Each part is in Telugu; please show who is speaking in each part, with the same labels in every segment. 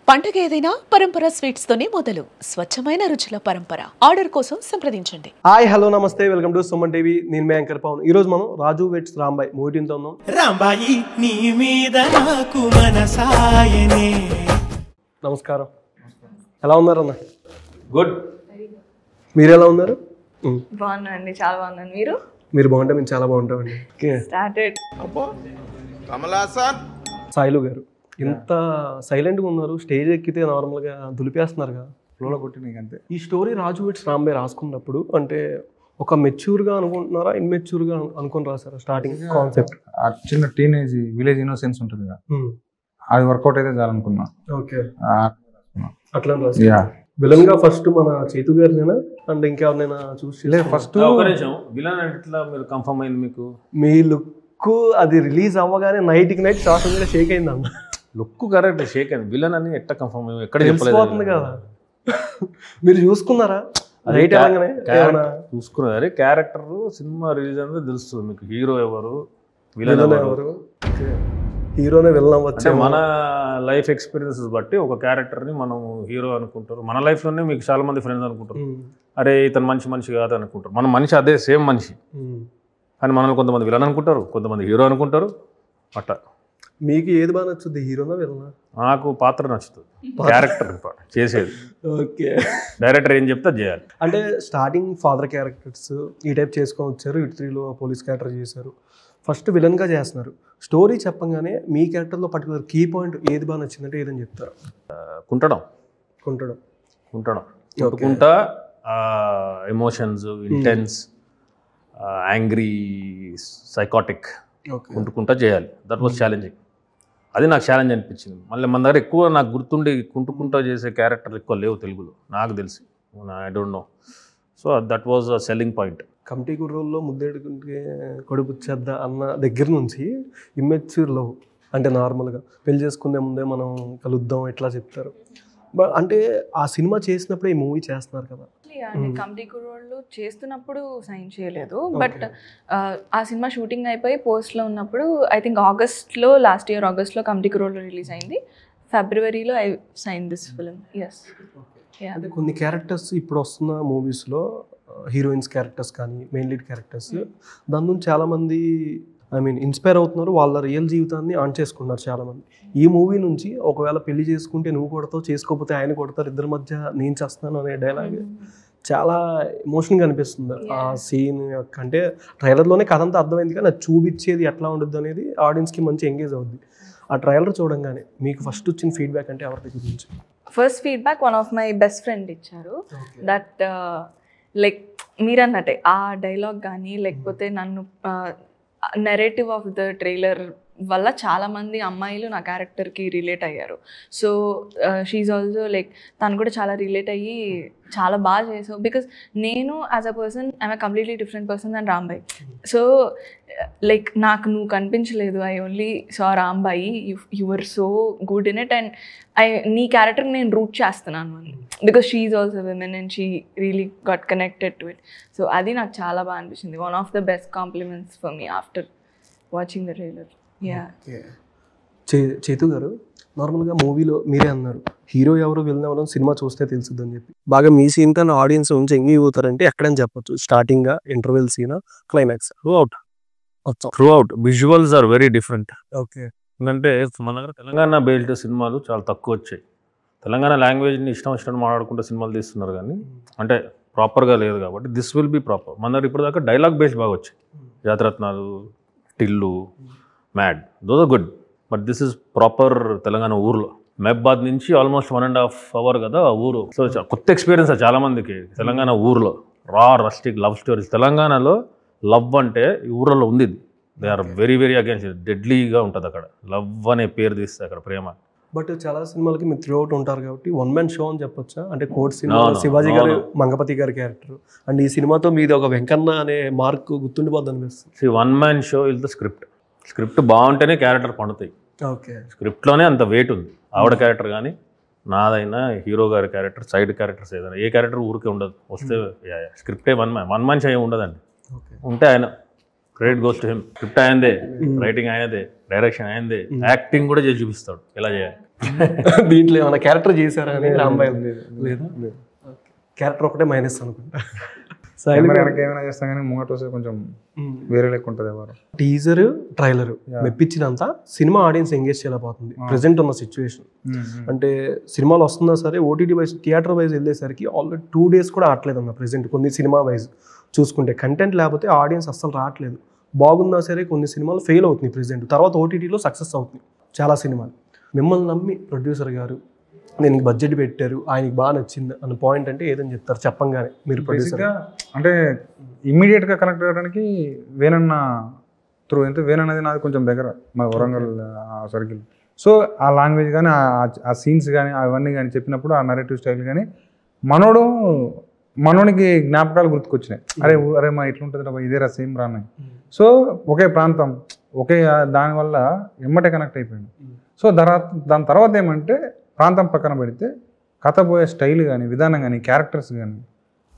Speaker 1: పండగ ఏదైనా పరంపర స్వీట్స్ తోనే మొదలు. స్వచ్ఛమైన రుచుల పరంపర. ఆర్డర్ కోసం సంప్రదించండి.
Speaker 2: హాయ్ హలో నమస్తే, వెల్కమ్ టు సుమన్ టీవీ. నేను మీ యాంకర్ పవన్. ఈ రోజు మనం రాజు వెడ్స్ రాంబాయ్ మూవీ టీంతో ఉన్నాం.
Speaker 3: రాంబాయి నీ మీద నాకు మనసాయనే.
Speaker 2: నమస్కారం, ఎలా ఉన్నారు అన్న?
Speaker 4: గుడ్.
Speaker 2: మీరు ఎలా ఉన్నారు?
Speaker 5: బాగున్నానండి, చాలా బాగున్నాను.
Speaker 2: మీరు బాగుంటే మేము చాలా బాగుంటామండి.
Speaker 5: స్టార్టెడ్.
Speaker 2: సాయిలు గారు ఇంత సైలెంట్గా ఉన్నారు, స్టేజ్ ఎక్కితే నార్మల్గా దులిపేస్తున్నారు కదా,
Speaker 4: ఫ్లోలో కొట్టి నీకు అంతే.
Speaker 2: ఈ స్టోరీ రాజు వెడ్స్ రాంబాయ్ రాసుకున్నప్పుడు అంటే ఒక మెచ్యూర్గా అనుకుంటున్నారా, ఇన్మెచ్యూర్గా అనుకుని రాసారా? స్టార్టింగ్ కాన్సెప్ట్
Speaker 4: ఆ చిన్న టీనేజ్ విలేజ్ ఇన్నోసెన్స్ ఉంటుంది కదా, అది వర్కౌట్ అయితే చాలనుకున్నా.
Speaker 2: ఓకే, అట్లా రాసి
Speaker 4: యా.
Speaker 2: విలన్ గా ఫస్ట్ మన చేతు గారినేనా అండ్ ఇంకెవరినైనా చూసి?
Speaker 4: లేదు, ఫస్ట్
Speaker 6: విలన్ ఎట్లా మీరు కన్ఫర్మ్ అయింది మీకు?
Speaker 2: మీ లుక్ అది రిలీజ్ అవ్వగానే నైట్ కి నైట్ సోషల్ మీడియా షేక్ అయింది అన్న.
Speaker 6: లుక్ కరెక్ట్, షేక్ అయింది. విలన్ అని ఎట్లా కన్ఫర్మ్ అయ్యి ఎక్కడ
Speaker 2: తెలిసిపోతుంది కదా. మీరు చూసుకున్నారా రైట్?
Speaker 6: చూసుకున్నది క్యారెక్టర్ సినిమా రిలీజ్ అనేది తెలుస్తుంది మీకు. హీరో ఎవరు, విలన్ ఎవరు.
Speaker 2: హీరోనే విలన్ అవ్వచ్చు.
Speaker 6: మన లైఫ్ ఎక్స్పీరియన్సెస్ బట్టి ఒక క్యారెక్టర్ని మనం హీరో అనుకుంటారు. మన లైఫ్లోనే మీకు చాలా మంది ఫ్రెండ్స్ అనుకుంటారు, అరే ఇతను మనిషి కాదు అనుకుంటారు. మన మనిషి అదే సేమ్ మనిషి, కానీ మనల్ని కొంతమంది విలన్ అనుకుంటారు, కొంతమంది హీరో అనుకుంటారు. అట్లా
Speaker 2: మీకు ఏది బాగా నచ్చుద్ది, హీరోనా విలనా?
Speaker 6: నాకు పాత్ర నచ్చుతుంది, క్యారెక్టర్ చేసేది.
Speaker 2: ఓకే,
Speaker 6: డైరెక్టర్ ఏం చెప్తే చేయాలి.
Speaker 2: అంటే స్టార్టింగ్ ఫాదర్ క్యారెక్టర్స్ ఈ టైప్ చేసుకొని వచ్చారు, ఇటు 3లో పోలీస్ క్యారెక్టర్ చేశారు, ఫస్ట్ విలన్గా చేస్తున్నారు. స్టోరీ చెప్పంగానే మీ క్యారెక్టర్లో పర్టికులర్ కీ పాయింట్ ఏది బాగా నచ్చిందంటే ఏదని చెప్తారు?
Speaker 6: కుంటడం ఎమోషన్స్, ఇంటెన్స్, యాంగ్రీ, సైకాటిక్ కుంటుకుంటా చేయాలి. That was challenging. అది నాకు ఛాలెంజ్ అనిపించింది. మళ్ళీ మన దగ్గర ఎక్కువ నాకు గుర్తుండి కుంటుకుంటా చేసే క్యారెక్టర్లు ఎక్కువ లేవు తెలుగులో నాకు తెలిసి. I don't know. So that was a selling point.
Speaker 2: Committee కుర్రోల్లో ముద్దెడుకుంటే కొడుపుచ్చేద్దా అన్న దగ్గర నుంచి ఇమ్మెచ్యూర్ లవ్ అంటే నార్మల్గా పెళ్లి చేసుకునే ముందే మనం కలుద్దాం ఎట్లా చెప్తారు. అంటే ఆ సినిమా చేసినప్పుడే ఈ మూవీ చేస్తున్నారు కదా.
Speaker 5: కమిటీ కుర్రోళ్ళు చేస్తున్నప్పుడు సైన్ చేయలేదు, బట్ ఆ సినిమా షూటింగ్ అయిపోయి పోస్ట్లో ఉన్నప్పుడు ఐ థింక్ లాస్ట్ ఇయర్ ఆగస్ట్లో కమిటీ కుర్రోళ్ళు రిలీజ్ అయింది. ఫిబ్రవరిలో I sign this film. Yes.
Speaker 2: అంటే కొన్ని క్యారెక్టర్స్ ఇప్పుడు వస్తున్న మూవీస్లో హీరోయిన్స్ క్యారెక్టర్స్ కానీ మెయిన్ లీడ్ క్యారెక్టర్స్ దాని నుంచి చాలామంది ఇన్స్పైర్ అవుతున్నారు, వాళ్ళ రియల్ జీవితాన్ని ఆన్ చేసుకున్నారు చాలామంది. ఈ మూవీ నుంచి ఒకవేళ పెళ్లి చేసుకుంటే నువ్వు కొడతావు, చేసుకోకపోతే ఆయన కొడతారు, ఇద్దరి మధ్య నేను చేస్తాను అనే డైలాగ్ చాలా ఎమోషన్గా అనిపిస్తుంది. ఆ సీన్ యొక్క అంటే ట్రైలర్లోనే కథ అంతా అర్థమైంది, కానీ అది చూపించేది ఎట్లా ఉండదు అనేది ఆడియన్స్కి మంచి ఎంగేజ్ అవుద్ది. ఆ ట్రైలర్ చూడంగానే మీకు ఫస్ట్ వచ్చిన ఫీడ్బ్యాక్ అంటే ఎవరి దగ్గర నుంచి?
Speaker 5: First feedback one of my best friend ఇచ్చారు. దట్ లైక్ మీరన్నట్టే ఆ డైలాగ్ కానీ లేకపోతే నన్ను నెరేటివ్ ఆఫ్ ద ట్రైలర్ వల్ల చాలామంది అమ్మాయిలు నా క్యారెక్టర్కి రిలేట్ అయ్యారు. సో షీఈ్ ఆల్సో లైక్ తను కూడా చాలా రిలేట్ అయ్యి చాలా బాగా చేసావు, బికాస్ నేను as a person I'm completely different person than Rambai. So like నాకు నువ్వు కనిపించలేదు, I only saw Rambai, you were so good in it, and నీ క్యారెక్టర్ని నేను రూట్ చేస్తున్నాను అని, because she is also women and she really got connected to it. So అది నాకు చాలా బాగా అనిపించింది. One of the best compliments for me after watching the trailer.
Speaker 2: చేతు గారు, నార్మల్గా మూవీలో మీరే అన్నారు హీరో ఎవరు విలన్ ఎవరు సినిమా చూస్తే తెలుస్తుందని చెప్పి, బాగా మీ సీన్ కన్నా ఆడియన్స్ నుంచి ఎంగేజ్ అవుతారంటే ఎక్కడని చెప్పొచ్చు? స్టార్టింగ్ ఇంటర్వెల్ సీనా, climax?
Speaker 6: Throughout visuals are very different.
Speaker 2: Okay,
Speaker 6: ఎందుకంటే మన దగ్గర తెలంగాణ బేస్డ్ సినిమాలు చాలా తక్కువ వచ్చాయి. తెలంగాణ లాంగ్వేజ్ని ఇష్టం వచ్చినట్టు మాట్లాడుకుంటే సినిమాలు తీస్తున్నారు, కానీ అంటే ప్రాపర్గా లేదు. కాబట్టి దిస్ విల్ బీ ప్రాపర్. మన దగ్గర ఇప్పుడు దాకా డైలాగ్ బేస్డ్ బాగా వచ్చాయి. Jathi Ratnalu, Tillu, Mad, those are good. But this is proper Telangana ఊర్లో. మహబాద్ నుంచి ఆల్మోస్ట్ 1.5 hours కదా ఊరు. సో కొత్త ఎక్స్పీరియన్స్ చాలా మందికి తెలంగాణ ఊర్లో. Rustic love stories. తెలంగాణలో లవ్ అంటే ఈ ఊర్లలో ఉంది. They are very very against. డెడ్లీగా ఉంటుంది అక్కడ. లవ్ అనే పేరు తీస్తే అక్కడ ప్రేమ.
Speaker 2: బట్ చాలా సినిమాలకి మీరు త్రూ అవుట్ ఉంటారు కాబట్టి వన్ మ్యాన్ షో అని చెప్పొచ్చా? అంటే కోర్ట్ సినిమా శివాజీ గారు, మంగపతి గారి క్యారెక్టర్, అండ్ ఈ సినిమాతో మీది ఒక వెంకన్న అనే మార్క్ గుర్తుండిపోద్ది అనిపిస్తుంది.
Speaker 6: One man show is the script బాగుంటేనే క్యారెక్టర్ పండుతాయి.
Speaker 2: ఓకే,
Speaker 6: స్క్రిప్ట్లోనే అంత వెయిట్ ఉంది. ఆవిడ క్యారెక్టర్ కానీ నాదైనా హీరో గారి క్యారెక్టర్, సైడ్ క్యారెక్టర్స్ ఏదైనా ఏ క్యారెక్టర్ ఊరికే ఉండదు. వస్తే స్క్రిప్టే వన్ మ్యాన్ షో ఏమి ఉండదండి. ఉంటే ఆయన credit goes to him. Script అయిందే, రైటింగ్ అయ్యేదే, డైరెక్షన్ అయిందే, యాక్టింగ్ కూడా చేసి చూపిస్తాడు ఎలా చేయాలి.
Speaker 2: దీంట్లో ఏమైనా క్యారెక్టర్ చేశారా అని రాంబాయ్ లేదా? క్యారెక్టర్ ఒకటే మైనస్ అనుకుంటా.
Speaker 4: ఏమైనా చేస్తాం కానీ ముంగట వస్తే కొంచెం వేరే లెక్క ఉంటుంది ఎవరు.
Speaker 2: టీజర్ ట్రైలర్ మెప్పించినంత సినిమా ఆడియన్స్ ఎంగేజ్ చేయలేకపోతుంది ప్రెసెంట్ ఉన్న సిచ్యువేషన్. అంటే సినిమాలు వస్తున్నా సరే ఓటీటీ వైజ్ థియేటర్ వైజ్ వెళ్ళేసరికి ఆల్రెడీ 2 days కూడా ఆడలేదు అన్న ప్రెసెంట్. కొన్ని సినిమా వైజ్ చూసుకుంటే కంటెంట్ లేకపోతే ఆడియన్స్ అస్సలు రావట్లేదు. బాగున్నా సరే కొన్ని సినిమాలు ఫెయిల్ అవుతుంది ప్రెసెంట్, తర్వాత ఓటీటీలో సక్సెస్ అవుతుంది చాలా సినిమాలు. మిమ్మల్ని నమ్మి ప్రొడ్యూసర్ గారు దీనికి బడ్జెట్ పెట్టారు, ఆయనకి బాగా నచ్చింది అన్న పాయింట్ అంటే ఏదని చెప్తారు చెప్పంగానే మీరు ప్రొడ్యూసర్?
Speaker 4: అంటే ఇమ్మీడియట్గా కనెక్ట్ అవ్వడానికి వేనన్న త్రూ, అంటే వేనన్నది నాది కొంచెం దగ్గర మా వరంగల్ సర్కిల్. సో ఆ లాంగ్వేజ్ కానీ ఆ సీన్స్ కానీ అవన్నీ కానీ చెప్పినప్పుడు ఆ నరేటివ్ స్టైల్ కానీ మనోనికి జ్ఞాపకాలు గుర్తుకొచ్చినాయి. అరే మా ఇట్లుంటుంది రా, ఇదే రా సేమ్ రాన్నాయి. సో ఒకే ప్రాంతం ఒకే దానివల్ల ఎమ్మటే కనెక్ట్ అయిపోయింది. సో దాని తర్వాత ఏమంటే ప్రాంతం పక్కన పెడితే కథ పోయే స్టైల్ కానీ విధానం కానీ క్యారెక్టర్స్ కానీ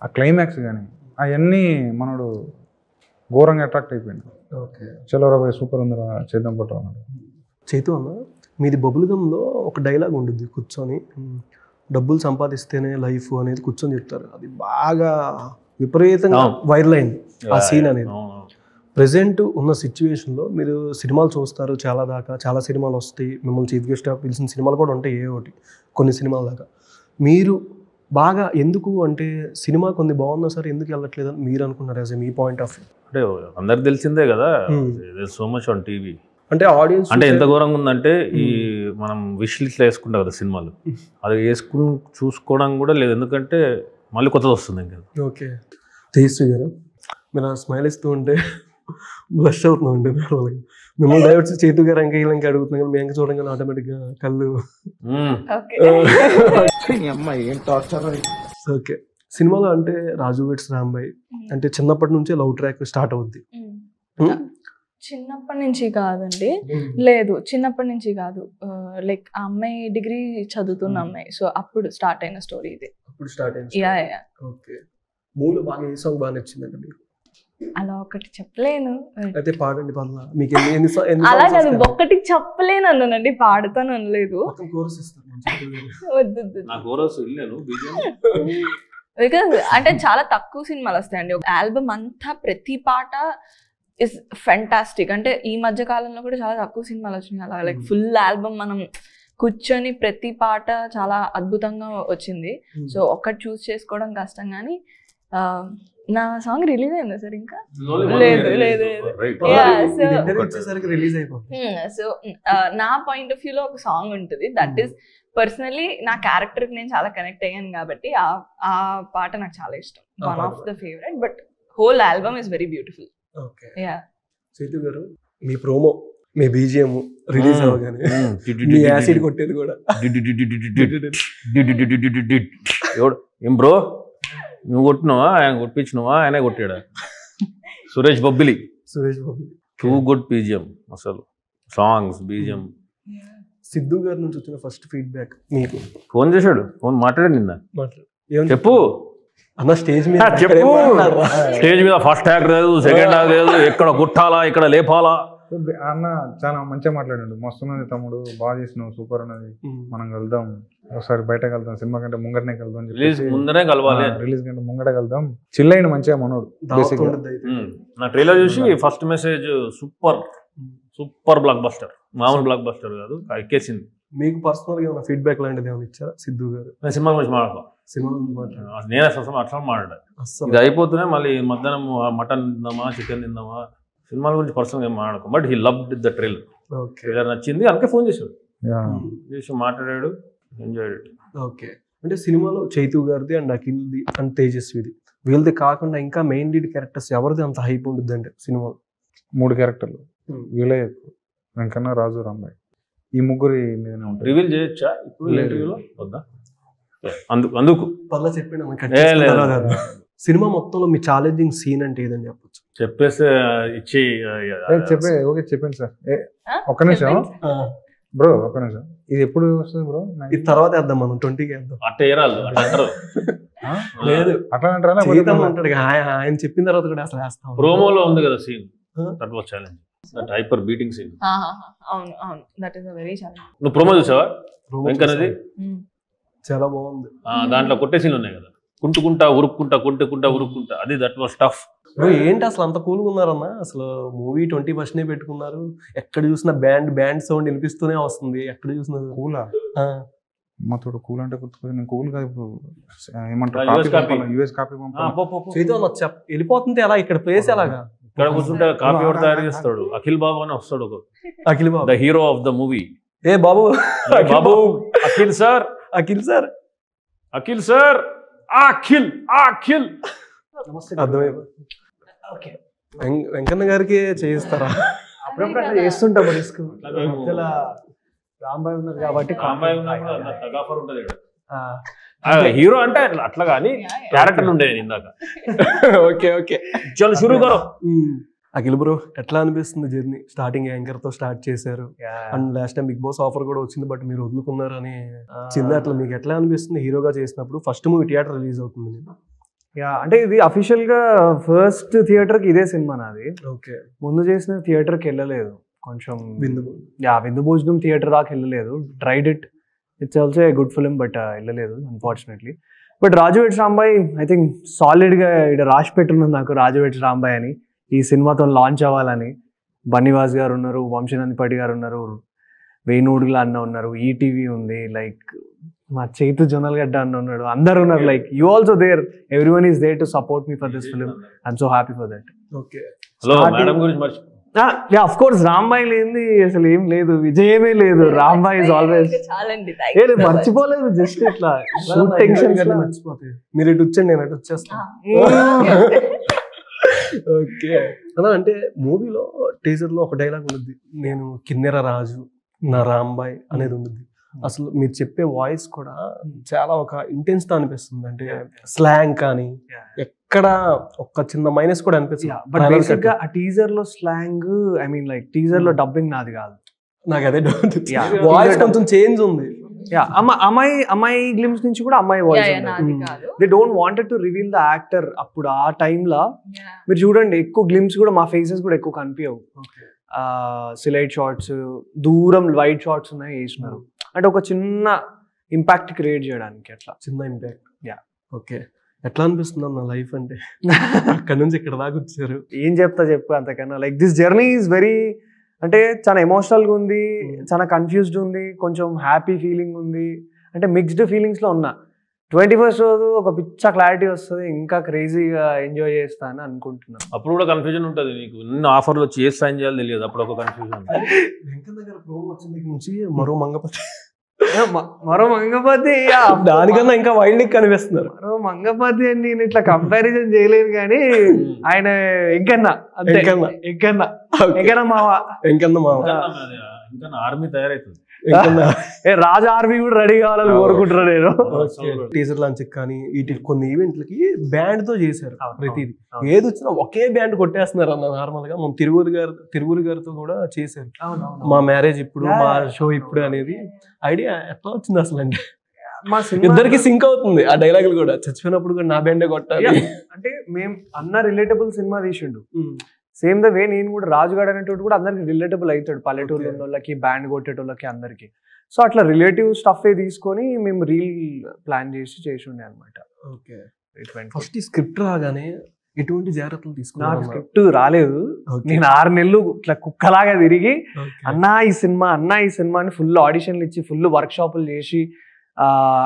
Speaker 4: ఆ క్లైమాక్స్ కానీ అవన్నీ మనోడు ఘోరంగా అట్రాక్ట్ అయిపోయింది.
Speaker 2: ఓకే,
Speaker 4: చలో రా సూపర్ ఉందిరా చేద్దాం పట్టు అన్నాడు.
Speaker 2: చైతు అన్న, మీది బబుల్గంలో ఒక డైలాగ్ ఉంటుంది, కూర్చొని డబ్బులు సంపాదిస్తేనే లైఫ్ అనేది కూర్చొని చెప్తారు. అది బాగా విపరీతంగా వైరల్ అయింది ఆ సీన్ అనేది. ప్రజెంట్ ఉన్న సిచ్యువేషన్లో మీరు సినిమాలు చూస్తారు చాలా దాకా, చాలా సినిమాలు వస్తాయి, మిమ్మల్ని చీఫ్ గెస్ట్గా పిలిచిన సినిమాలు కూడా ఉంటాయి ఏ ఒకటి, కొన్ని సినిమాల దాకా. మీరు బాగా ఎందుకు అంటే సినిమా కొన్ని బాగున్నా సరే ఎందుకు వెళ్ళట్లేదు అని మీరు అనుకున్నారు as me point of view?
Speaker 6: అంటే అందరికి తెలిసిందే కదా, సో మచ్ ఆన్ టీవీ.
Speaker 2: అంటే ఆడియన్స్
Speaker 6: అంటే ఎంత ఘోరంగా ఉందంటే ఈ మనం విష్ లిస్ట్లో వేసుకుంటాం కదా సినిమాలు, అది వేసుకుని చూసుకోవడం కూడా లేదు, ఎందుకంటే మళ్ళీ కొత్తది వస్తుంది ఇంకా.
Speaker 2: ఓకే, తేజస్వి గారు మీరు స్మైల్ ఇస్తూ ఉంటే బ్లష్ అవుతున్నామండి. మిమ్మల్ని డైవర్స్ చైతు గారు ఇంకా ఇలా అడుగుతున్నాం కానీ మేము చూడగానే ఆటోమేటిక్గా కళ్ళు. ఓకే, సినిమాలో అంటే రాజు వెడ్స్ రాంబాయ్ అంటే చిన్నప్పటి నుంచే లవ్ ట్రాక్ స్టార్ట్ అవుద్ది.
Speaker 5: చిన్నప్పటి నుంచి కాదండి, లేదు చిన్నప్పటి నుంచి కాదు, లైక్ ఆ అమ్మాయి డిగ్రీ చదువుతున్న అమ్మాయి, సో అప్పుడు స్టార్ట్ అయిన స్టోరీ ఇది.
Speaker 2: అప్పుడు స్టార్ట్ అయింది. ఓకే, మూడు బాగా ఏ సాంగ్ బాగా నచ్చిందండి మీకు?
Speaker 5: అలా ఒకటి చెప్పలేను,
Speaker 2: అయితే పాడండి పర్లా. మీకు
Speaker 5: అలా కాదు ఒక్కటి చెప్పలేను అన్నానండి, పాడుతాను అనలేదు. బికాజ్ అంటే చాలా తక్కువ సినిమాలు వస్తాయండి, ఒక ఆల్బమ్ అంతా ప్రతి పాట ఇస్ ఫెంటాస్టిక్. అంటే ఈ మధ్య కాలంలో కూడా చాలా తక్కువ సినిమాలు వచ్చినాయి అలా, లైక్ ఫుల్ ఆల్బమ్ మనం కూర్చొని ప్రతి పాట చాలా అద్భుతంగా వచ్చింది. సో ఒక్కటి చూస్ చేసుకోవడం కష్టం, కానీ నా సాంగ్ రిలీజ్ అయిందా సార్? ఇంకా లేదు. సో నా పాయింట్ ఆఫ్ వ్యూలో ఒక సాంగ్ ఉంటుంది, దట్ ఈస్ పర్సనలీ నా క్యారెక్టర్ కి నేను చాలా కనెక్ట్ అయ్యాను కాబట్టి ఆ పాట నాకు చాలా ఇష్టం, one of the favourite. But whole album is very beautiful.
Speaker 2: Chaitu గారు మీ ప్రోమో మీ బీజిఎం రిలీజ్ అవ్వగానే మీ యాసిడ్ కొట్టేది కూడా
Speaker 6: ఏం బ్రో నువ్వు కొట్టినావా ఆయన కొట్టించినావా ఆయనే కొట్టాడా? Suresh Bobbili too good BGM, అసలు సాంగ్స్ బీజిఎం.
Speaker 2: సిద్ధు గారి నుంచి వచ్చిన ఫస్ట్ ఫీడ్బ్యాక్ మీకు?
Speaker 6: ఫోన్ చేశాడు, ఫోన్ మాట్లాడాడు నిన్న. చెప్పు
Speaker 2: అన్న, స్టేజ్ మీద
Speaker 6: చెప్పు. స్టేజ్ మీద ఫస్ట్ యాక్ట్ లేదు, సెకండ్ యాక్ట్ లేదు, ఎక్కడ కొట్టాలా ఇక్కడ లేపాలా
Speaker 4: అన్న చాలా మంచిగా మాట్లాడాడు. మస్తున్నది తమ్ముడు, బాగా చేసినావు, సూపర్ ఉన్నది, మనం కలుద్దాం ఒకసారి, బయటకు వెళ్దాం, సినిమా కంటే ముంగటనే కలుద్దాం,
Speaker 6: ముందరే కలవాలి,
Speaker 4: రిలీజ్ కంటే ముంగట కలుద్దాం. చిల్లైన మంచిగా మనోడు.
Speaker 6: నా ట్రైలర్ చూసి first message super block buster, మామూలు బ్లాక్ బస్టర్ కాదు, ఎక్కేసింది.
Speaker 2: మీకు పర్సనల్ గా ఫీడ్బ్యాక్ లాంటిది ఏమైనా ఇచ్చారా సిద్ధు గారు?
Speaker 6: సినిమా గురించి మాట్లాడతాం, నేను అట్లా మాట్లాడాను. ఇది అయిపోతూనే మళ్ళీ మధ్యాహ్నం మటన్ తిందామా చికెన్ తిందామా, సినిమాల గురించి పర్సనల్గా ఏం మాట్లాడుకో. But he loved the trailer నచ్చింది, అందుకే ఫోన్ చేశాడు, చేసి మాట్లాడాడు, ఎంజాయ్.
Speaker 2: ఓకే, అంటే సినిమాలో చైతు గారిది అండ్ అఖిల్ది అండ్ తేజస్విది, వీళ్ళది కాకుండా ఇంకా మెయిన్ లీడ్ క్యారెక్టర్స్ ఎవరిది అంత హైప్ ఉంటుంది అంటే సినిమాలో?
Speaker 4: 3 క్యారెక్టర్లు వీళ్ళే ఎక్కువ, వెంకన్న, రాజు, రాంబాయ్, ఈ ముగ్గురి మీదనే ఉంటాయి.
Speaker 6: రివీల్ చేయొచ్చా ఇప్పుడు ఇంటర్వ్యూలో? వద్దా, అందుకు
Speaker 2: పర్లా చెప్పండి. సినిమా మొత్తంలో మీ ఛాలెంజింగ్ సీన్ అంటే ఏదని చెప్పొచ్చు?
Speaker 6: చెప్పేస్తే ఇచ్చి
Speaker 4: ఓకే చెప్పండి సార్. ఒక్క నిమిషం బ్రో, ఒక్క నిమిషం. ఇది ఎప్పుడు వస్తుంది బ్రో?
Speaker 2: ఇది తర్వాత వేద్దాం, మనం 20కి వేద్దాం.
Speaker 6: అట్ట ఏరాలు అంటారు.
Speaker 2: లేదు
Speaker 4: అట్లా అంటారా?
Speaker 2: ఆయన చెప్పిన తర్వాత కూడా అసలు వేస్తాం.
Speaker 6: ప్రోమోలో ఉంది కదా scene, that was challenge, that hyper beating scene.
Speaker 5: అవును అవును, that is a very challenge.
Speaker 6: నువ్వు ప్రోమో చూసావా వెంకన్నది?
Speaker 2: చాలా బాగుంది.
Speaker 6: దాంట్లో కొట్టే సీన్లు ఉన్నాయి కదా, కుంటుకుంటా ఉరుక్కుంటా, అది దట్ వాస్ టఫ్.
Speaker 2: ఏంటి అసలు అంత కూల్గా ఉన్నారన్న? అసలు మూవీ 21st పెట్టుకున్నారు, ఎక్కడ చూసినా బ్యాండ్ సౌండ్ వినిపిస్తూనే వస్తుంది, ఎక్కడ చూసినా
Speaker 4: కూలా మా తోడు కూల్ అంటే గుర్తుకొచ్చి నేను కూల్ కాదు ఇప్పుడు ఏమంటారు యూఎస్ కాపీ
Speaker 2: వెళ్ళిపోతుంది అలా. ఇక్కడ ప్లేస్ ఎలాగా?
Speaker 6: ఇక్కడ కూర్చుంటే కాపీ కూడా తయారు చేస్తాడు అఖిల్ బాబు అని వస్తాడు,
Speaker 2: Akhil Babu
Speaker 6: the hero of the movie.
Speaker 2: ఏ బాబు
Speaker 6: బాబు అఖిల్ సార్
Speaker 2: వెంకన్న గారికి చేయిస్తారా?
Speaker 7: అప్పుడప్పుడు అట్లా చేస్తుంటా రిస్క్. రాంబాయ్ ఉన్నారు కాబట్టి
Speaker 6: హీరో అంటే అట్లా కానీ క్యారెక్టర్ ఉండే ఇందాక.
Speaker 2: ఓకే
Speaker 6: చలో షురూ కరో.
Speaker 2: అఖిల్ బ్రో ఎట్లా అనిపిస్తుంది జర్నీ? స్టార్టింగ్ యాంకర్ తో స్టార్ట్ చేశారు and last time Bigg Boss offer కూడా వచ్చింది, బట్ మీరు వదులుకున్నారు అని చిన్న. అట్లా మీకు ఎట్లా అనిపిస్తుంది హీరోగా చేసినప్పుడు? ఫస్ట్ మూవీ థియేటర్ రిలీజ్ అవుతుంది.
Speaker 7: అంటే ఇది అఫీషియల్ గా ఫస్ట్ థియేటర్ కి ఇదే సినిమా నాది.
Speaker 2: ఓకే,
Speaker 7: ముందు చేసిన థియేటర్ కి వెళ్ళలేదు, కొంచెం విందు భోజనం థియేటర్ దాకా వెళ్ళలేదు. Tried it's also a good film, but వెళ్ళలేదు unfortunately. But Raju weds Rambai I think solid గా ఇక్కడ రాసి పెట్టున్నది నాకు, రాజు వెడ్స్ రాంబాయ్ అని. ఈ సినిమాతో లాంచ్ అవ్వాలని బన్నీవాస్ గారు ఉన్నారు, వంశీనందిపాటి గారు ఉన్నారు, వేణుడుగుల అన్న ఉన్నారు, ఈటీవీ ఉంది, లైక్ మా చైతు జొన్నలగడ్డ అన్న ఉన్నాడు, అందరు ఉన్నారు. Like you also there, everyone is there to support me for this film. I'm so happy for that.
Speaker 2: Okay,
Speaker 6: hello madam గురించి మర్చి
Speaker 7: ఆఫ్ కోర్స్ రాంబాయ్ లేనిది అసలు ఏం లేదు, విజయమే లేదు. Rambai is always. మర్చిపోలేదు, జస్ట్ ఇట్లా టెన్షన్
Speaker 2: మర్చిపోతే మీరు ఇటు వచ్చండి, నేను అటు వచ్చేస్తాను. ఓకే అలా అంటే మూవీలో టీజర్ లో ఒక డైలాగ్ ఉంటుంది, నేను కిన్నెర రాజు నా రాంబాయ్ అనేది ఉంటుంది. అసలు మీరు చెప్పే వాయిస్ కూడా చాలా ఒక ఇంటెన్స్ తో అనిపిస్తుంది, అంటే స్లాంగ్ కానీ ఎక్కడ ఒక చిన్న మైనస్ కూడా అనిపిస్తుంది.
Speaker 7: బట్ బేసిక్ గా ఆ టీజర్ లో slang, I mean like teaser లో డబ్బింగ్ నాది కాదు,
Speaker 2: నాకు అదే డౌట్. వాయిస్ కొంచెం చేంజ్ ఉంది.
Speaker 7: అమ్మాయి గ్లిమ్స్ నుంచి కూడా అమ్మాయి voice. They don't wanted to reveal the actor. అప్పుడు ఆ టైంలో మీరు చూడండి ఎక్కువ గ్లిమ్స్ కూడా మా ఫేసెస్ కూడా ఎక్కువ కనిపించవు. సిలైట్ షార్ట్స్, దూరం వైట్ షార్ట్స్ ఉన్నాయి వేసినారు, అంటే ఒక చిన్న ఇంపాక్ట్ క్రియేట్ చేయడానికి. అట్లా చిన్న ఇంపాక్ట్.
Speaker 2: ఓకే, ఎట్లా అనిపిస్తుంది అన్న లైఫ్ అంటే? అక్కడ నుంచి ఇక్కడ దాకా వచ్చారు,
Speaker 7: ఏం చెప్పు అంతకన్నా. Like this journey is very, అంటే చాలా ఎమోషనల్గా ఉంది, చాలా కన్ఫ్యూజ్డ్ ఉంది, కొంచెం హ్యాపీ ఫీలింగ్ ఉంది, అంటే మిక్స్డ్ ఫీలింగ్స్ లో ఉన్నా. 21st రోజు ఒక పిచ్చ క్లారిటీ వస్తుంది, ఇంకా క్రేజీగా ఎంజాయ్ చేస్తా అని అనుకుంటున్నాను.
Speaker 6: అప్పుడు కూడా కన్ఫ్యూజన్ ఉంటుంది నీకు, నిన్న ఆఫర్లు వచ్చి ఏ సైన్ చేయాలో తెలియదు, అప్పుడు ఒక కన్ఫ్యూజన్.
Speaker 2: వెంకన్న గారు ప్రోమో వచ్చిన నుంచి మరో మంగపతి దానికన్నా ఇంకా వైల్డ్ కనిపిస్తున్నారు.
Speaker 7: మరో మంగపతి అని నేను ఇట్లా కంపారిజన్ చేయలేను కానీ ఆయన ఎంకన్నా అంతే, ఎంకన్నా మావ
Speaker 6: ఆర్మీ తయారైతుంది.
Speaker 7: రాజా ఆర్మీ కూడా రెడీ కావాలని కోరుకుంటున్నా నేను.
Speaker 2: టీజర్ లాంచ్ కానీ వీటి కొన్ని ఈవెంట్లకి బ్యాండ్ తో చేశారు, ప్రతిదీ ఏది వచ్చినా ఒకే బ్యాండ్ కొట్టేస్తున్నారు అన్న. నార్మల్ గా మనం తిరువురు గారితో కూడా చేశారు, మా మ్యారేజ్ ఇప్పుడు, మా షో ఇప్పుడు అనేది. ఐడియా ఎట్లా వచ్చింది అసలు? అంటే
Speaker 7: మా
Speaker 2: ఇద్దరికి సింక్ అవుతుంది ఆ డైలాగులు కూడా, చచ్చిపోయినప్పుడు కూడా నా బ్యాండే కొట్టాలి
Speaker 7: అంటే. మేము అన్న రిలేటబుల్ సినిమా తీసిండు, సేమ్ ద వే నేను కూడా రాజుగాడు అనేటోడు కూడా అందరికి రిలేటబుల్ అవుతాడు, పల్లెటూరులో ఉన్న వాళ్ళకి, బ్యాండ్ కొట్టేటోళ్ళకి, అందరికి. సో అట్లా రిలేటివ్ స్టఫ్ తీసుకొని మేము రీల్ ప్లాన్ చేసి ఉండే అనమాట.
Speaker 2: ఓకే, ఫస్ట్ స్క్రిప్ట్ రాగానే ఎటువంటి జాగ్రత్తలు తీసుకున్నా?
Speaker 7: నాకు స్క్రిప్ట్ రాలేదు, నేను 6 నెలలు ఇట్లా కుక్కలాగా తిరిగి అన్నా ఈ సినిమా అని ఫుల్ ఆడిషన్లు ఇచ్చి, ఫుల్ వర్క్ షాపులు చేసి,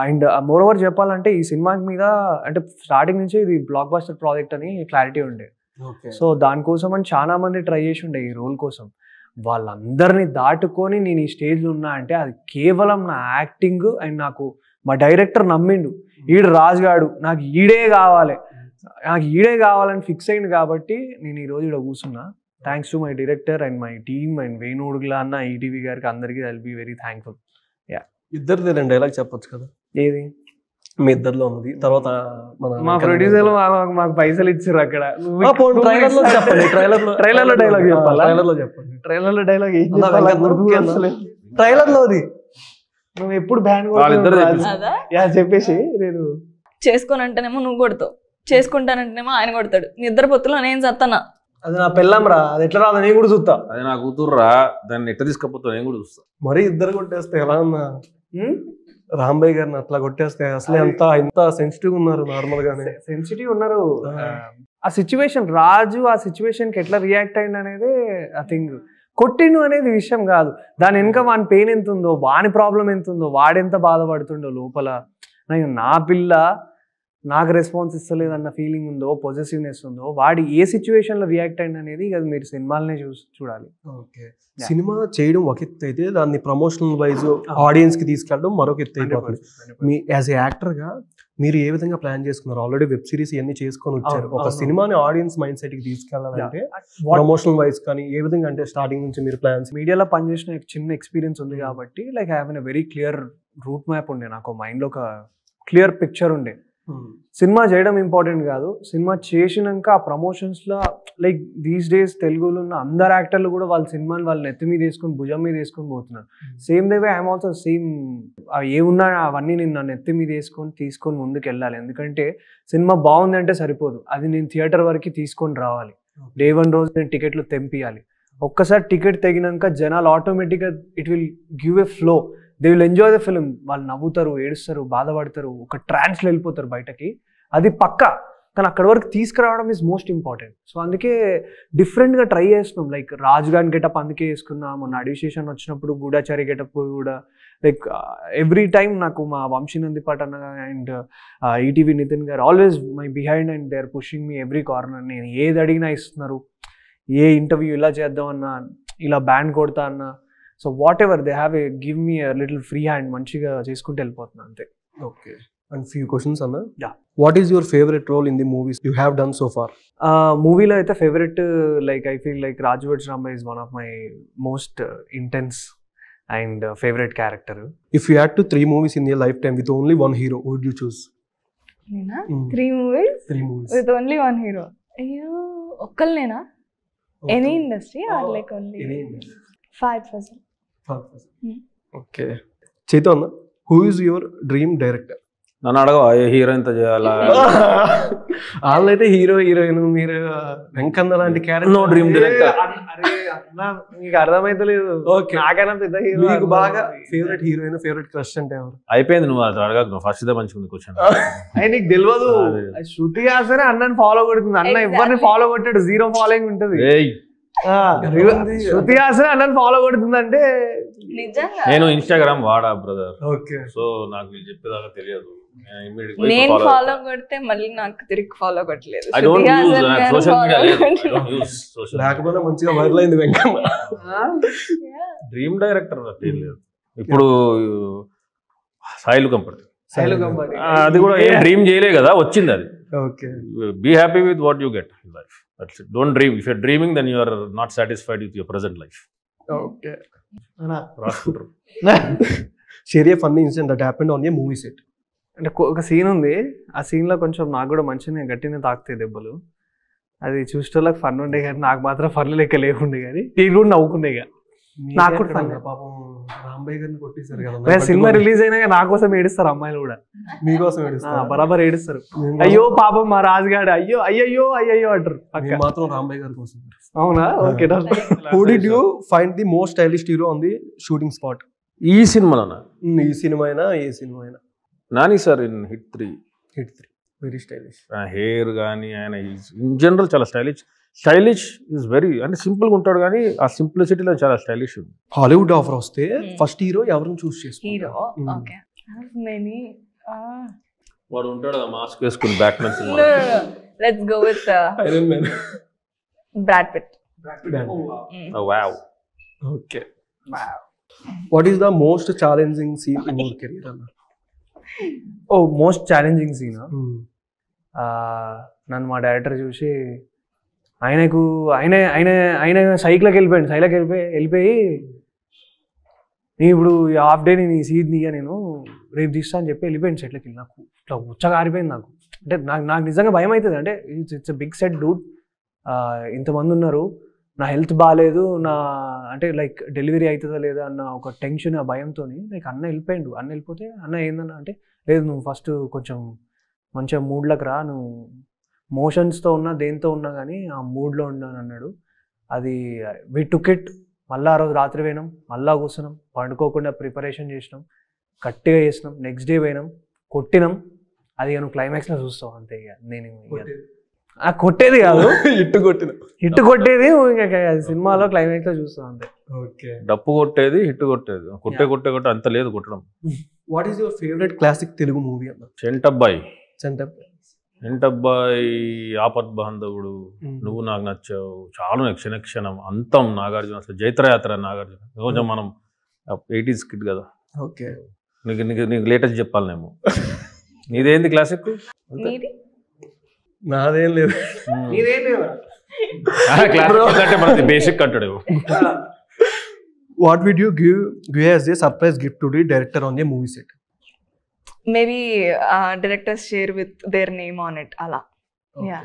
Speaker 7: అండ్ మోర్ ఓవర్ చెప్పాలంటే ఈ సినిమా మీద అంటే స్టార్టింగ్ నుంచి ఇది బ్లాక్ బస్టర్ ప్రాజెక్ట్ అని క్లారిటీ ఉండే. సో దానికోసం అని చాలా మంది ట్రై చేసి ఉండే ఈ రోల్ కోసం. వాళ్ళందరినీ దాటుకొని నేను ఈ స్టేజ్లో ఉన్నా అంటే అది కేవలం నా యాక్టింగ్ అండ్ నాకు మా డైరెక్టర్ నమ్మిండు, ఈడు రాజుగాడు నాకు ఈడే కావాలని ఫిక్స్ అయింది కాబట్టి నేను ఈరోజు ఇక్కడ కూర్చున్నా. Thanks to my director and my team and Venu Udugula అన్న, ఈటీవీ గారికి, అందరికీ I will be very thankful.
Speaker 2: ఇద్దరిదే రెండు డైలాగ్ చెప్పొచ్చు కదా?
Speaker 7: ఏది
Speaker 2: మీ ఇద్దరిలో ఉంది, తర్వాత
Speaker 7: మా ప్రొడ్యూసర్ మాకు పైసలు ఇచ్చారు అక్కడ.
Speaker 2: ట్రైలర్ లో డైలాగ్ చెప్పండి. ట్రైలర్ లోది
Speaker 7: నువ్వు ఎప్పుడు బ్యాన్ చెప్పేసి నేను
Speaker 5: చేసుకోనంటేనేమో నువ్వు కొడతావు, చేసుకుంటానంటేనేమో ఆయన కొడతాడు. మీ ఇద్దరు పొత్తులో నేను చస్తానా?
Speaker 7: అది నా పెళ్ళం రా, అది ఎట్లా రాదు నేను కూడా చూస్తా.
Speaker 6: అది నా కూతుర్రా, దాన్ని ఎట్ట తీసుకపోతా నేను కూడా చూస్తా.
Speaker 2: మరి ఇద్దరు కొట్టేస్తే ఎలా అన్నా రాంబాయ్ గారిని అట్లా కొట్టేస్తే అసలు ఎంత సెన్సిటివ్ ఉన్నారు నార్మల్ గానే.
Speaker 7: సెన్సిటివ్ ఉన్నారు. ఆ సిచ్యువేషన్ రాజు ఆ సిచ్యువేషన్ కి ఎట్లా రియాక్ట్ అయింది అనేది ఐ థింక్ కొట్టిండు అనేది విషయం కాదు. దాని వెనుక వాని పెయిన్ ఎంత ఉందో, వాని ప్రాబ్లం ఎంత ఉందో, వాడెంత బాధపడుతుండో లోపల. నా పిల్ల నాకు రెస్పాన్స్ ఇస్తలేదన్న ఫీలింగ్ ఉందో, పొజెసివ్నెస్ ఉందో, వాడి ఏ సిచ్యువేషన్ లో రియాక్ట్ అయింది అనేది ఇక మీరు సినిమాలనే చూడాలి.
Speaker 2: ఓకే, సినిమా చేయడం ఒక ఎత్తు అయితే దాన్ని ప్రమోషనల్ వైజ్ ఆడియన్స్ కి తీసుకెళ్ళడం మరొక ఎత్తు అయిపోతుంది. మీ యాజ్ ఏ యాక్టర్ గా మీరు ఏ విధంగా ప్లాన్ చేసుకున్నారు? ఆల్రెడీ వెబ్ సిరీస్ ఇవన్నీ చేసుకొని వచ్చారు. ఒక సినిమాని ఆడియన్స్ మైండ్ సెట్ కి తీసుకెళ్ళాలంటే ప్రమోషనల్ వైజ్ కానీ ఏ విధంగా, అంటే స్టార్టింగ్ నుంచి మీరు ప్లాన్స్?
Speaker 7: మీడియాలో పనిచేసిన చిన్న ఎక్స్పీరియన్స్ ఉంది కాబట్టి like I have a very clear route map ఉండే, నాకు మైండ్ లో ఒక క్లియర్ పిక్చర్ ఉండే. సినిమా చేయడం ఇంపార్టెంట్ కాదు, సినిమా చేసినాక ఆ ప్రమోషన్స్ లో లైక్ దీస్ డేస్ తెలుగులో ఉన్న అందరు యాక్టర్లు కూడా వాళ్ళ సినిమాని వాళ్ళ నెత్తి మీద వేసుకొని భుజం మీద వేసుకొని పోతున్నారు. Same they way I'm also same. ఏమున్నా అవన్నీ నేను నా నెత్తి మీద వేసుకొని తీసుకొని ముందుకు వెళ్ళాలి. ఎందుకంటే సినిమా బాగుంది అంటే సరిపోదు, అది నేను థియేటర్ వరకు తీసుకొని రావాలి. డే 1 రోజు నేను టికెట్లు తెంపియాలి. ఒక్కసారి టికెట్ తెగినాక జనాలు ఆటోమేటిక్గా it will give a flow. They will enjoy the film. వాళ్ళు నవ్వుతారు, ఏడుస్తారు, బాధపడతారు, ఒక ట్రాన్స్లో వెళ్ళిపోతారు బయటకి. అది పక్కా. కానీ అక్కడి వరకు తీసుకురావడం ఈజ్ మోస్ట్ ఇంపార్టెంట్. సో అందుకే డిఫరెంట్గా ట్రై చేస్తున్నాం. లైక్ రాజుగాని గెటప్ అందుకే వేసుకున్నాం. మొన్న అడివిశేషన్ వచ్చినప్పుడు గూఢాచారి గెటప్ కూడా లైక్ ఎవ్రీ టైమ్ నాకు మా వంశీనంది పటన్ అండ్ ఈటీవీ నితిన్ గారు always my behind and they are pushing me every corner. నేను ఏది అడిగినా ఇస్తున్నారు. ఏ ఇంటర్వ్యూ ఇలా చేద్దామన్నా, ఇలా బ్యాండ్ కొడతా అన్నా, so whatever they have give me little free hand, మంచిగా చేసుకుంటూ వెళ్ళిపోతున్నా అంతే.
Speaker 2: ఓకే, అండ్ ఫ్యూ క్వశ్చన్స్ అన్న.
Speaker 7: Yeah,
Speaker 2: what is your favourite role in the movies you have done so far?
Speaker 7: మూవీలో అయితే favourite like I feel like Raju weds Rambai is one of my most intense and favourite character.
Speaker 2: If you had to 3 movies in your lifetime with only one hero, who would you choose?
Speaker 5: నేనా 3 movies
Speaker 2: 3 movies
Speaker 5: with only one hero? అయ్యో, ఒక్కళ్ళేనా? Any industry are like only? Five person.
Speaker 2: Okay, Chaitanya, who is your dream director?
Speaker 6: నన్ను అడగవా ఏ హీరో ఎంత చేయాలా?
Speaker 2: వాళ్ళైతే హీరో హీరోయిన్, మీరు వెంకన్న లాంటి క్యారెక్టర్.
Speaker 6: No dream director.
Speaker 7: మీకు అర్థమైతలేదు. నాకైనా పెద్ద హీరో.
Speaker 2: మీకు బాగా ఫేవరెట్ హీరోయిన్, ఫేవరెట్ క్రష్ అంటే ఎవరు?
Speaker 6: అయిపోయింది, నువ్వు అది అడగకు. నువ్వు ఫస్ట్ దే మంచిగా ఉంది క్వశ్చన్.
Speaker 7: అయ్యి నీకు తెలియదు. శృతి హాసనే అన్నని ఫాలో కొడుతుంది. అన్న ఎవరిని ఫాలో కొట్టాడు, 0 ఫాలోయింగ్ ఉంటుంది. శృతి హాసనే అన్నని ఫాలో కొడుతుందంటే
Speaker 5: నిజంగా
Speaker 6: నేను ఇన్స్టాగ్రామ్ వాడా బ్రదర్.
Speaker 2: ఓకే,
Speaker 6: సో నాకు వీళ్ళు చెప్పేదాకా తెలియదు.
Speaker 5: నేను ఫాలో కొడితే మళ్ళీ నాకు తిరిగి ఫాలో కొట్టలేదు.
Speaker 6: I don't use social media. I don't use social media.
Speaker 2: లేకపోతే మంచిగా వైరల్ అయింది వెంకన్న.
Speaker 6: డ్రీమ్ డైరెక్టర్ తెలియదు. ఇప్పుడు సాయిలు కంపర్తి, అది కూడా ఏం డ్రీమ్ చేయలే కదా, వచ్చింది అది.
Speaker 2: Okay,
Speaker 6: be happy with what you get in life. That's it. Don't dream. If you're dreaming, then you are not satisfied with your present life.
Speaker 2: Okay. Share a funny incident that happened on a movie set.
Speaker 7: అంటే ఒక సీన్ ఉంది. ఆ సీన్లో కొంచెం నాకు కూడా మంచిగా గట్టిగా తాకుతాయి దెబ్బలు. అది చూసేటోళ్ళకి ఫన్ ఉండే కానీ నాకు మాత్రం ఫన్ లెక్క లేకుండే. కానీ టీవీ కూడా నవ్వుకుండే. ఇక నాకు కూడా ఫన్.
Speaker 2: పాపం రాంబాయ్ గారిని కొట్టేశారు కదా.
Speaker 7: సినిమా రిలీజ్ అయినా నా కోసం ఏడుస్తారు అమ్మాయిలు కూడా.
Speaker 2: మీకోసం ఏడుస్తారు,
Speaker 7: బరాబర్ ఏడుస్తారు. అయ్యో పాపం మా రాజుగాడు, అయ్యో అయ్యయ్యో అయ్యయ్యో అంటారు.
Speaker 2: మాత్రం రాంబాయ్ గారి కోసం.
Speaker 7: అవునా? Okay.
Speaker 2: Who did you find the most stylish hero on the shooting spot?
Speaker 6: ఈ సినిమాలోనా?
Speaker 2: ఈ సినిమా అయినా ఏ సినిమా అయినా.
Speaker 6: Nani sir in hit 3
Speaker 2: very stylish.
Speaker 6: Hair కానీ ఆయన ఇన్ జనరల్ చాలా స్టైలిష్ ఈజ్ వెరీ, అంటే సింపుల్గా ఉంటాడు కానీ ఆ సింప్లిసిటీలో చాలా స్టైలిష్ ఉంది.
Speaker 2: హాలీవుడ్ ఆఫర్ వస్తే ఫస్ట్ హీరో ఎవరిని చూస్ చేసుకుంటారు?
Speaker 5: హీరో ఓకే, మెనీ
Speaker 6: వాడు ఉంటాడు మాస్క్ వేసుకుని Batman cinema.
Speaker 5: Let's go with
Speaker 2: Iron Man,
Speaker 5: Brad Pitt.
Speaker 6: Wow.
Speaker 2: Okay, what is the most challenging scene in your career అన్న?
Speaker 7: Oh most challenging scene. నన్ను మా డైరెక్టర్ చూసి ఆయన సైకిల్కి వెళ్ళిపోయి నేను ఇప్పుడు హాఫ్ డే నేను ఈ సీన్ దిగా నేను రేపు తీస్తా అని చెప్పి వెళ్ళిపోయింది సెట్లకి వెళ్ళి. నాకు ఇట్లా ఉచ్చగా ఆరిపోయింది. అంటే నాకు నిజంగా భయం అవుతుంది. అంటే ఇట్స్ బిగ్ సెట్ డూడ్, ఇంతమంది ఉన్నారు, నా హెల్త్ బాగాలేదు, అంటే లైక్ డెలివరీ అవుతుందా లేదా అన్న ఒక టెన్షన్, ఆ భయంతో లైక్ అన్న వెళ్ళిపోతే అన్న ఏందన్నా అంటే లేదు నువ్వు ఫస్ట్ కొంచెం మంచిగా మూడ్లకు రా, నువ్వు మోషన్స్తో ఉన్నా దేంతో ఉన్నా కానీ ఆ మూడ్లో ఉన్నాను అన్నాడు. అది వి టుక్ ఇట్. మళ్ళీ ఆ రోజు రాత్రి పోయినాం, మళ్ళీ కూర్చున్నాం, పండుకోకుండా ప్రిపరేషన్ చేసినాం, గట్టిగా చేసినాం. నెక్స్ట్ డే పోయినాం, కొట్టినాం. అది నువ్వు క్లైమాక్స్లో చూస్తావు అంతే. ఇక నేను కొట్టేది కాదు, హిట్ కొట్టేది ఇంకా సినిమాలో క్లైమాక్స్లో చూస్తావు అంతే.
Speaker 2: ఓకే.
Speaker 6: డప్పు కొట్టేది, హిట్ కొట్టేది, కొట్టే అంత లేదు కొట్టడం.
Speaker 2: What is your favourite classic Telugu movie అన్న?
Speaker 6: చెంటబ్బాయి,
Speaker 2: చెంటబ్బాయి,
Speaker 6: ఆపద్ బాంధవుడు, నువ్వు నాకు నచ్చావు, చాలా క్షణక్షణం, అంతం నాగార్జున, అసలు జైత్రయాత్ర నాగార్జున. కొంచెం మనం 80s కిడ్ కదా.
Speaker 2: ఓకే.
Speaker 6: నీకు లేటెస్ట్ చెప్పాలనేమో. నీదేంది క్లాసిక్?
Speaker 2: నాదేం లేదు.
Speaker 6: క్లాసిక్ అంటే మనది బేసిక్ అంటాడు.
Speaker 2: What would you give as a surprise gift to the director on a movie set?
Speaker 5: Maybe directors share with their name on it. Ala. Yeah.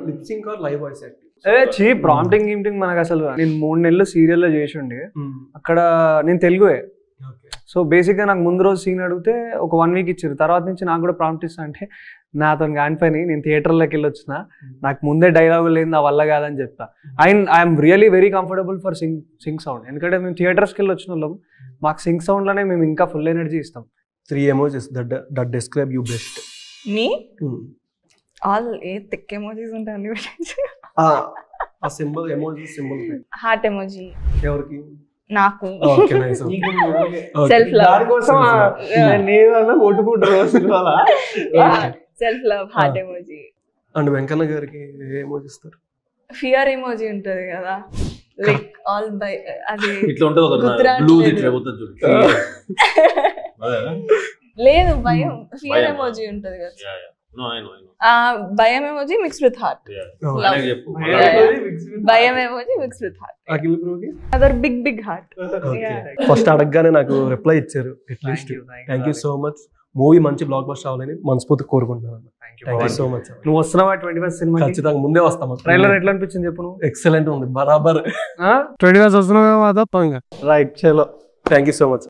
Speaker 2: Lip sync or live voice acting?
Speaker 7: చీ ప్రాంప్టింగ్ గిఫ్టింగ్ మనకు అసలు. నేను 3 నెలలు సీరియల్లో చేసి ఉండే. అక్కడ నేను తెలుగుయే. సో బేసిక్గా నాకు ముందు రోజు సీన్ అడిగితే ఒక 1 వీక్ ఇచ్చారు. తర్వాత నుంచి నాకు కూడా ప్రాంప్ట్ ఇస్తా అంటే నాతో కాని పని, నేను థియేటర్లోకి వెళ్ళి వచ్చిన, నాకు ముందే డైలాగు లేదు, నా వల్ల కాదని చెప్తా. I'm really very comfortable for Singh sound. ఎందుకంటే మేము థియేటర్స్కి వెళ్ళి వచ్చిన వాళ్ళం, మాకు సింగ్ సౌండ్లోనే మేము ఇంకా ఫుల్ ఎనర్జీ ఇస్తాం.
Speaker 2: 3 emojis that describe you best.
Speaker 5: Me? All thick emojis ఉంటాయి.
Speaker 2: ఆ symbol emoji symbol
Speaker 5: heart emoji.
Speaker 2: ఎవరికి?
Speaker 5: నాకు.
Speaker 2: Okay, nice.
Speaker 5: Self love.
Speaker 7: దానికోసం నేను కొట్టుకుంటారు సినిమాలా.
Speaker 5: Self love heart emoji.
Speaker 2: And Venkanna గారికి ఏ ఎమోజీ ఇస్తారు?
Speaker 5: ఫియర్ ఎమోజీ ఉంటది కదా, లైక్ ఆల్ బై అది
Speaker 6: ఇట్లా ఉంటది ఒక బ్లూ ఇట్లా పోతది చూడు.
Speaker 5: లేదు, భయం. ఫియర్ ఎమోజీ ఉంటది కదా.
Speaker 6: No, I know.
Speaker 5: భయం ఎమోజీ మిక్స్డ్ విత్ హార్ట్. భయం emoji mixed with heart.
Speaker 2: Akhil బ్రోకి
Speaker 5: అదర్ బిగ్ హార్ట్.
Speaker 2: ఫస్ట్ అడగగానే నాకు రిప్లై ఇచ్చారు. At least thank you so much. Movie మంచి బ్లాక్ బస్టర్ అవ్వాలని మనస్ఫూర్తిగా కోరుకుంటున్నాను. Thank you so much.
Speaker 7: నువ్వు వస్తున్నావా 21st సినిమా?
Speaker 2: ఖచ్చితంగా ముందే వస్తాం.
Speaker 7: ట్రైలర్ ఎట్లా అనిపించింది చెప్పు నువ్వు?
Speaker 2: ఎక్సలెంట్ ఉంది, బరాబర్.
Speaker 7: 21st వస్తున్నావా? రైట్, చలో.
Speaker 2: Thank you so much.